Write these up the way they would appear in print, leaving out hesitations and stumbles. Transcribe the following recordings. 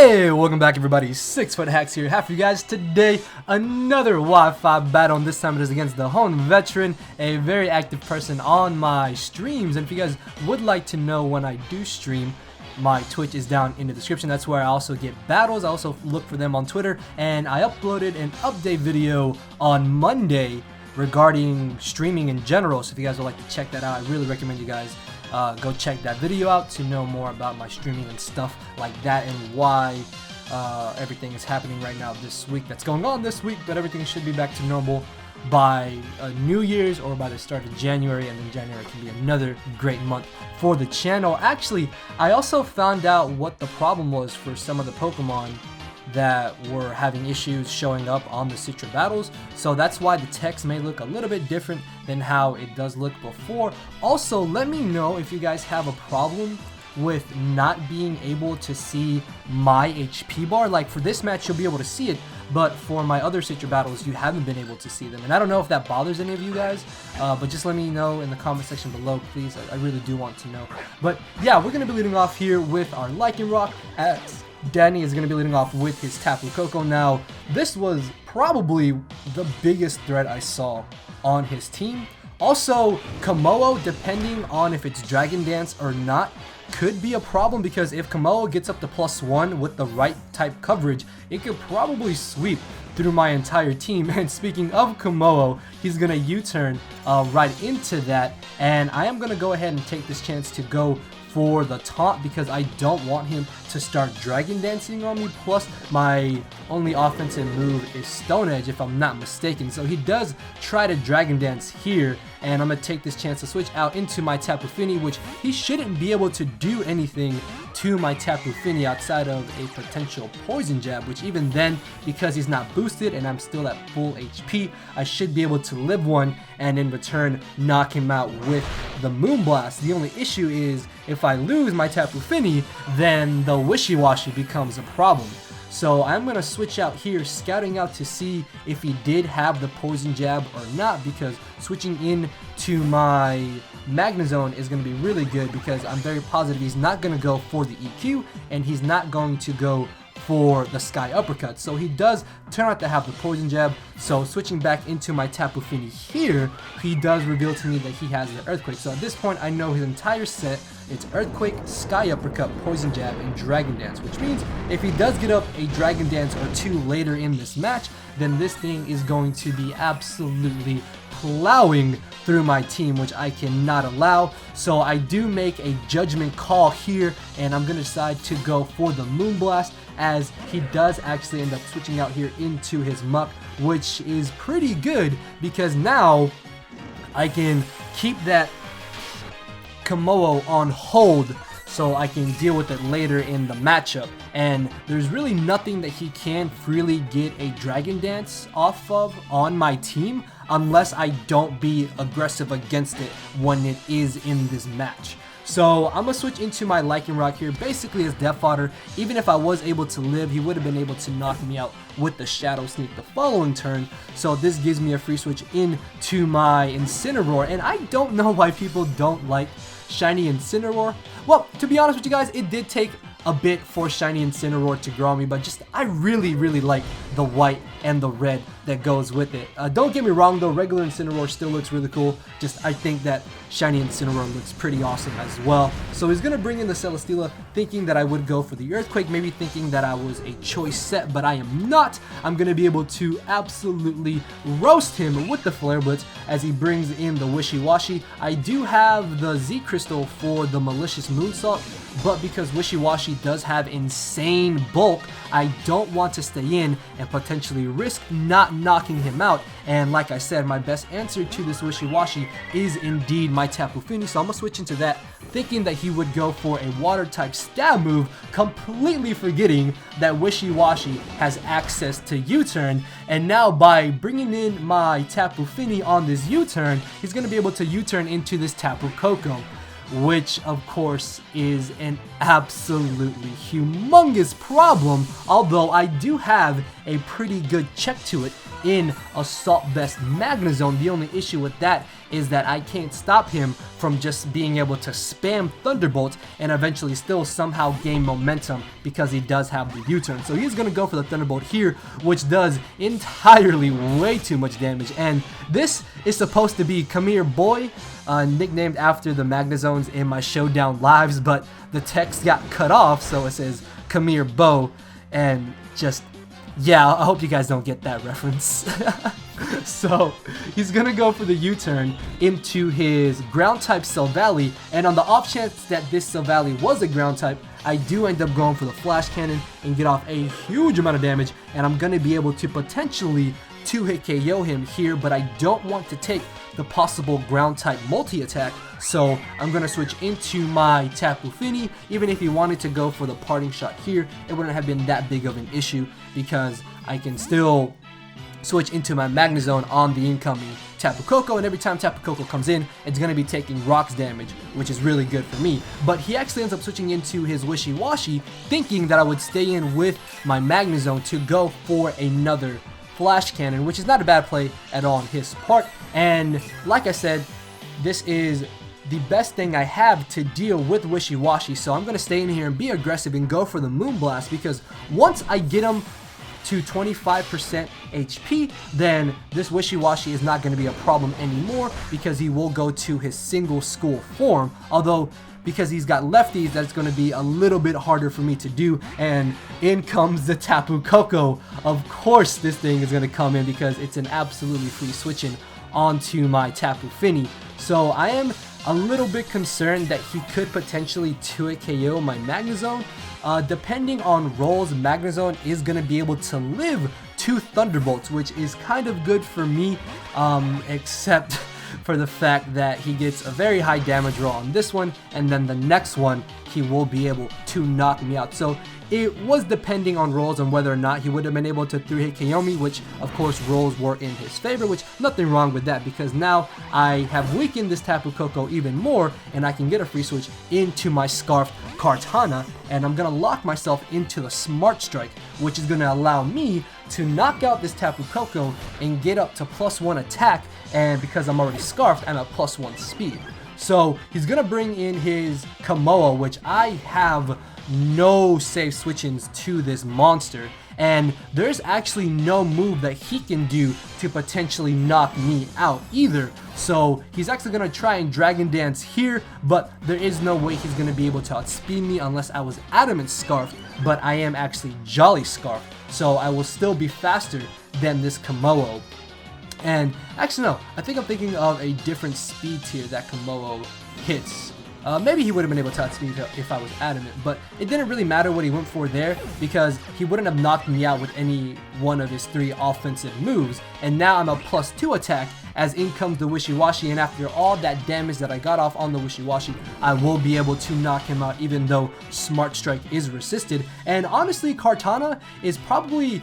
Hey, welcome back everybody, 6ftHax here, half for you guys. Today, another Wi-Fi battle, and this time it is against TheHoennNative veteran, a very active person on my streams. And if you guys would like to know when I do stream, my Twitch is down in the description. That's where I also get battles. I also look for them on Twitter, and I uploaded an update video on Monday regarding streaming in general. So if you guys would like to check that out, I really recommend you guys go check that video out to know more about my streaming and stuff like that, and why everything is happening right now this week that's going on this week. But everything should be back to normal by New Year's or by the start of January, and then January can be another great month for the channel. Actually, I also found out what the problem was for some of the Pokemon that were having issues showing up on the Citra battles, so that's why the text may look a little bit different than how it does look before. Also, let me know if you guys have a problem with not being able to see my HP bar. Like for this match you'll be able to see it, but for my other Citra battles you haven't been able to see them, and I don't know if that bothers any of you guys, but just let me know in the comment section below, please. I really do want to know. But yeah, we're gonna be leading off here with our Incineroar, as Danny is going to be leading off with his Tapu Koko. Now, this was probably the biggest threat I saw on his team. Also, Komodo, depending on if it's Dragon Dance or not, could be a problem, because if Komodo gets up to +1 with the right type coverage, it could probably sweep through my entire team. And speaking of Komodo, he's going to U-turn right into that, and I am going to go ahead and take this chance to go for the taunt, because I don't want him to start Dragon Dancing on me. Plus, my only offensive move is Stone Edge, if I'm not mistaken. So he does try to Dragon Dance here, and I'm going to take this chance to switch out into my Tapu Fini, which he shouldn't be able to do anything to my Tapu Fini outside of a potential Poison Jab, which even then, because he's not boosted and I'm still at full HP, I should be able to live one and in return knock him out with the Moonblast. The only issue is if I lose my Tapu Fini, then the Wishy-Washy becomes a problem. So I'm going to switch out here, scouting out to see if he did have the Poison Jab or not, because switching in to my Magnezone is going to be really good, because I'm very positive he's not going to go for the EQ, and he's not going to go for the Sky Uppercut. So he does turn out to have the Poison Jab. So switching back into my Tapu Fini here, he does reveal to me that he has the Earthquake. So at this point I know his entire set. It's Earthquake, Sky Uppercut, Poison Jab, and Dragon Dance, which means if he does get up a Dragon Dance or two later in this match, then this thing is going to be absolutely plowing through my team, which I cannot allow. So I do make a judgment call here, and I'm going to decide to go for the Moonblast, as he does actually end up switching out here into his Muck, which is pretty good, because now I can keep that Komodo on hold so I can deal with it later in the matchup. And there's really nothing that he can freely get a Dragon Dance off of on my team unless I don't be aggressive against it when it is in this match. So I'm going to switch into my Incineroar here, basically as Death Fodder. Even if I was able to live, he would have been able to knock me out with the Shadow Sneak the following turn. So this gives me a free switch into my Incineroar, and I don't know why people don't like Shiny Incineroar. Well, to be honest with you guys, it did take a bit for Shiny Incineroar to grow on me, but just I really like the white and the red that goes with it. Don't get me wrong though, regular Incineroar still looks really cool. Just I think that Shiny Incineroar looks pretty awesome as well. So he's gonna bring in the Celesteela, thinking that I would go for the Earthquake, maybe thinking that I was a choice set, but I am not. I'm gonna be able to absolutely roast him with the Flare Blitz as he brings in the Wishy-Washy. I do have the Z Crystal for the Malicious Moonsault, but because Wishy-Washy does have insane bulk, I don't want to stay in and potentially risk not knocking him out. And like I said, my best answer to this Wishy-Washy is indeed my Tapu Fini, so I'm going to switch into that, thinking that he would go for a Water-type stab move, completely forgetting that Wishy-Washy has access to U-turn. And now by bringing in my Tapu Fini on this U-turn, he's going to be able to U-turn into this Tapu Koko, which of course is an absolutely humongous problem, although I do have a pretty good check to it in Assault Vest Magnezone. The only issue with that is that I can't stop him from just being able to spam Thunderbolt and eventually still somehow gain momentum because he does have the U-turn. So he's going to go for the Thunderbolt here, which does entirely way too much damage. And this is supposed to be Come Here Boy, nicknamed after the Magnezones in my Showdown lives, but the text got cut off, so it says Come Here Bo, and just, yeah, I hope you guys don't get that reference. So he's gonna go for the U-turn into his ground type Silvally, and on the off chance that this Silvally was a ground type, I do end up going for the Flash Cannon and get off a huge amount of damage, and I'm gonna be able to potentially 2-hit KO him here, but I don't want to take the possible ground type multi-attack, so I'm going to switch into my Tapu Fini. Even if he wanted to go for the parting shot here, it wouldn't have been that big of an issue because I can still switch into my Magnezone on the incoming Tapu Koko, and every time Tapu Koko comes in, it's going to be taking rocks damage, which is really good for me. But he actually ends up switching into his Wishy-Washy, thinking that I would stay in with my Magnezone to go for another Flash Cannon, which is not a bad play at all on his part. And like I said, this is the best thing I have to deal with Wishy-Washy, so I'm going to stay in here and be aggressive and go for the Moonblast, because once I get him to 25% HP, then this Wishy-Washy is not going to be a problem anymore because he will go to his single school form, although because he's got lefties, that's going to be a little bit harder for me to do. And in comes the Tapu Koko. Of course this thing is going to come in because it's an absolutely free switching onto my Tapu Fini. So I am a little bit concerned that he could potentially 2-hit KO my Magnezone. Depending on rolls, Magnezone is going to be able to live 2 Thunderbolts, which is kind of good for me, except for the fact that he gets a very high damage roll on this one, and then the next one he will be able to knock me out. So it was depending on rolls on whether or not he would have been able to 3-hit KO me, which of course rolls were in his favor, which nothing wrong with that because now I have weakened this Tapu Koko even more and I can get a free switch into my Scarf Kartana, and I'm going to lock myself into the Smart Strike, which is going to allow me to knock out this Tapu Koko and get up to +1 attack, and because I'm already Scarfed, I'm at +1 speed. So he's going to bring in his Kamoa, which I have no safe switch-ins to this monster, and there's actually no move that he can do to potentially knock me out either. So he's actually going to try and Dragon Dance here, but there is no way he's going to be able to outspeed me unless I was Adamant Scarfed, but I am actually Jolly Scarfed, so I will still be faster than this Kamoa. And actually no, I think I'm thinking of a different speed tier that Kamoa hits. Maybe he would have been able to outspeed if I was Adamant, but it didn't really matter what he went for there because he wouldn't have knocked me out with any one of his 3 offensive moves. And now I'm a +2 attack as in comes the Wishy-Washy, and after all that damage that I got off on the Wishy-Washy, I will be able to knock him out even though Smart Strike is resisted. And honestly, Kartana is probably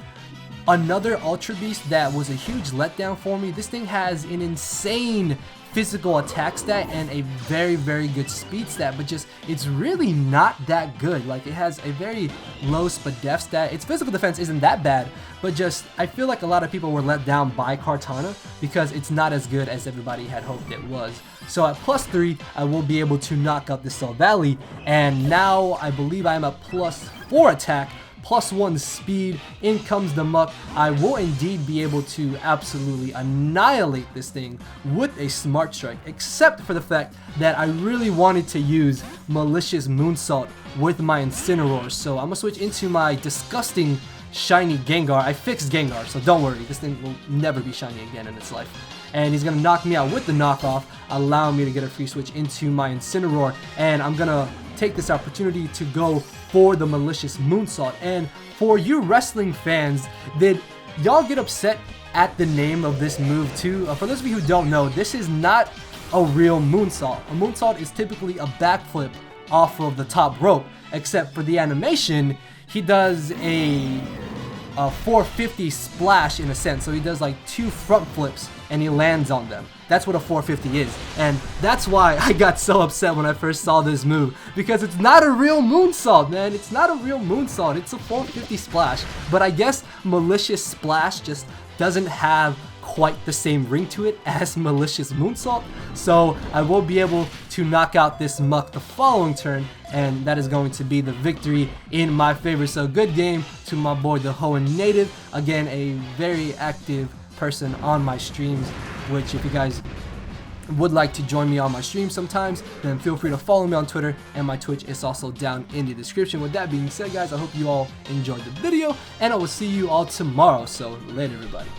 another Ultra Beast that was a huge letdown for me. This thing has an insane physical attack stat and a very, very good speed stat, but just it's really not that good. Like, it has a very low SPDEF stat. Its physical defense isn't that bad, but just I feel like a lot of people were let down by Kartana because it's not as good as everybody had hoped it was. So at +3, I will be able to knock out the Silvally, and now I believe I'm at +4 attack, +1 speed, in comes the Muck. I will indeed be able to absolutely annihilate this thing with a Smart Strike, except for the fact that I really wanted to use Malicious Moonsault with my Incineroar. So I'm going to switch into my disgusting shiny Gengar. I fixed Gengar, so don't worry, this thing will never be shiny again in its life. And he's going to knock me out with the knockoff, allow me to get a free switch into my Incineroar, and I'm going to take this opportunity to go for the Malicious Moonsault. And for you wrestling fans, did y'all get upset at the name of this move too? For those of you who don't know, this is not a real moonsault. A moonsault is typically a backflip off of the top rope, except for the animation, he does a 450 splash in a sense. So he does like 2 front flips and he lands on them. That's what a 450 is, and that's why I got so upset when I first saw this move, because it's not a real moonsault, man. It's not a real moonsault. It's a 450 splash, but I guess Malicious Splash just doesn't have quite the same ring to it as Malicious Moonsault, so I will be able to knock out this Muck the following turn, and that is going to be the victory in my favor. So good game to my boy TheHoennNative, again a very active person on my streams, which if you guys would like to join me on my stream sometimes, then feel free to follow me on Twitter, and my Twitch is also down in the description. With that being said, guys, I hope you all enjoyed the video, and I will see you all tomorrow. So later, everybody.